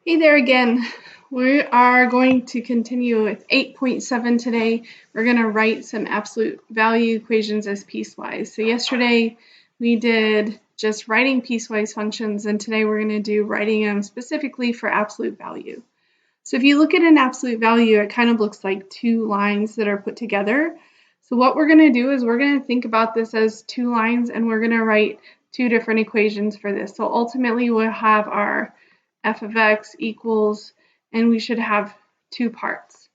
Hey there again. We are going to continue with 8.7 today. We're going to write some absolute value equations as piecewise. So yesterday we did just writing piecewise functions, and today we're going to do writing them specifically for absolute value. So if you look at an absolute value, it kind of looks like two lines that are put together. So what we're going to do is we're going to think about this as two lines, and we're going to write two different equations for this. So ultimately we'll have our f of x equals, and we should have two parts.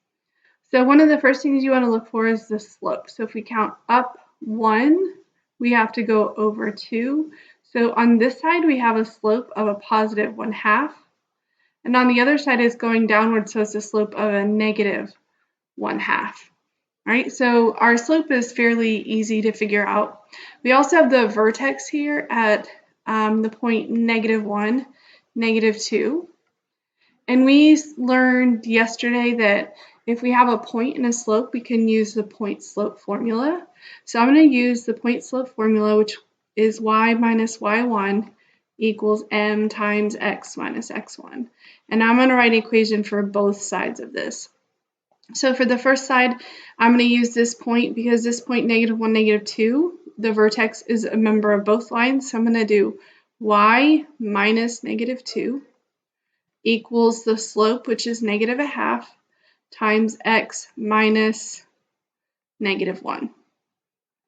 So one of the first things you want to look for is the slope. So if we count up 1, we have to go over 2. So on this side we have a slope of a positive 1/2, and on the other side is going downward, so it's a slope of a negative 1/2. All right, so our slope is fairly easy to figure out. We also have the vertex here at the point -1, -2. And we learned yesterday that if we have a point and a slope, we can use the point slope formula. So I'm going to use the point slope formula, which is y minus y1 equals m times x minus x1. And I'm going to write an equation for both sides of this. So for the first side, I'm going to use this point because this point -1, -2, the vertex is a member of both lines. So I'm going to do y minus -2 equals the slope, which is -1/2, times x minus -1. All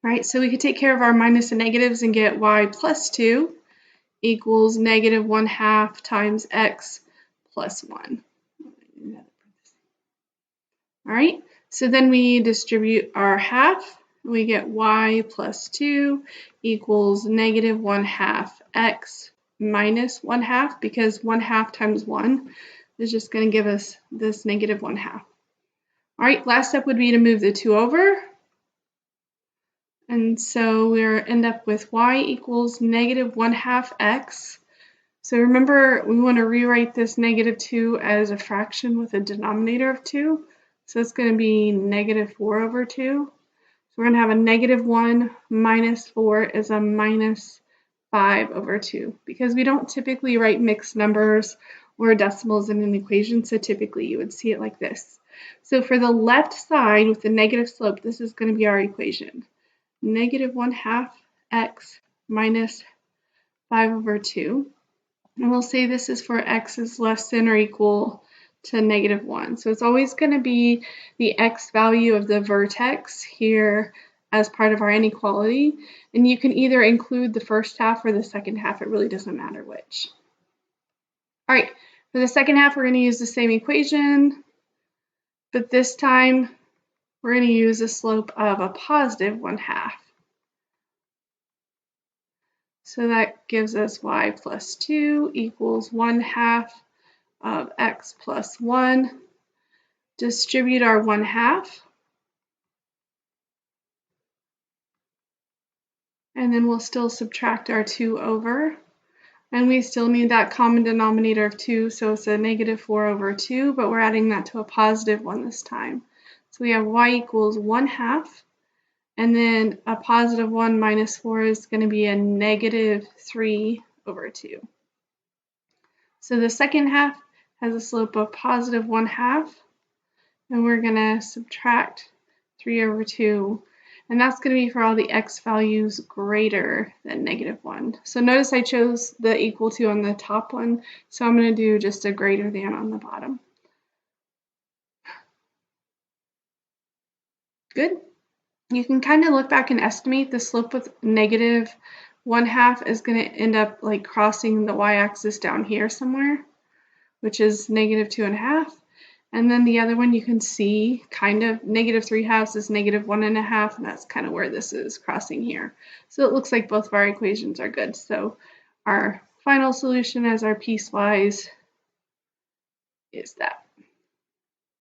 right, so we could take care of our minus and negatives and get y plus 2 equals -1/2 times x plus 1. All right, so then we distribute our half. We get y plus 2 equals -1/2 x minus 1/2, because 1/2 times 1 is just going to give us this -1/2. All right, last step would be to move the 2 over. And so we'll end up with y equals -1/2 x. So remember, we want to rewrite this -2 as a fraction with a denominator of 2. So it's going to be -4 over 2. So we're going to have a -1 minus 4 is a -5 over 2, because we don't typically write mixed numbers or decimals in an equation, so typically you would see it like this. So for the left side with the negative slope, this is going to be our equation. -1/2 x minus 5 over 2. And we'll say this is for x is less than or equal to -1. So it's always going to be the x value of the vertex here as part of our inequality. And you can either include the first half or the second half. It really doesn't matter which. All right, for the second half, we're going to use the same equation, but this time we're going to use a slope of a positive 1/2. So that gives us y plus 2 equals 1/2 of x plus 1. Distribute our 1/2. And then we'll still subtract our 2 over. And we still need that common denominator of 2, so it's a -4 over 2, but we're adding that to a positive 1 this time. So we have y equals 1/2. And then a positive 1 minus 4 is going to be a -3 over 2. So the second half has a slope of positive 1/2, and we're going to subtract 3 over 2, and that's going to be for all the x values greater than -1. So notice I chose the equal to on the top one, so I'm going to do just a greater than on the bottom. Good. You can kind of look back and estimate the slope with -1/2 is going to end up like crossing the y-axis down here somewhere, which is -2.5. And then the other one you can see kind of -3/2 is -1.5, and that's kind of where this is crossing here. So it looks like both of our equations are good. So our final solution as our piecewise is that.